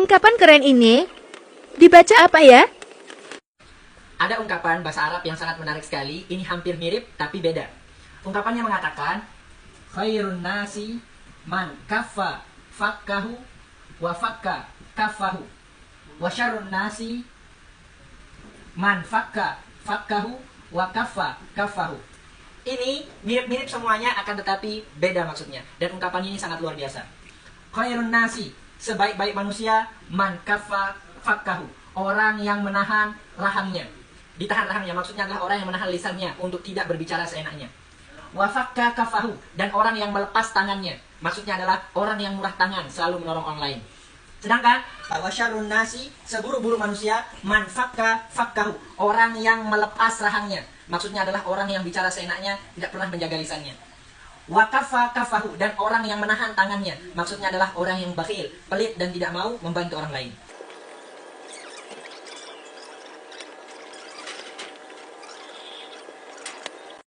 ungkapan keren ini dibaca apa ya? Ada ungkapan bahasa Arab yang sangat menarik sekali. Ini hampir mirip tapi beda. Ungkapannya mengatakan, khairun nasi man kaffa fakkahu wa fakka kaffahu wa syarrun nasi man fakka fakkahu wa kaffa kaffahu. Ini mirip-mirip semuanya, akan tetapi beda maksudnya. Dan ungkapan ini sangat luar biasa. Khairun nasi, sebaik-baik manusia, man kaffa fakkahu, orang yang menahan rahangnya. Ditahan rahangnya maksudnya adalah orang yang menahan lisannya untuk tidak berbicara seenaknya. Wa fakka kaffahu, dan orang yang melepas tangannya, maksudnya adalah orang yang murah tangan, selalu menolong orang lain. Sedangkan wa syarrun nasi, seburuk-buruk manusia, man fakka fakkahu, orang yang melepas rahangnya, maksudnya adalah orang yang bicara seenaknya, tidak pernah menjaga lisannya. Wa kaffa kaffahu, dan orang yang menahan tangannya, maksudnya adalah orang yang bakhil, pelit dan tidak mau membantu orang lain.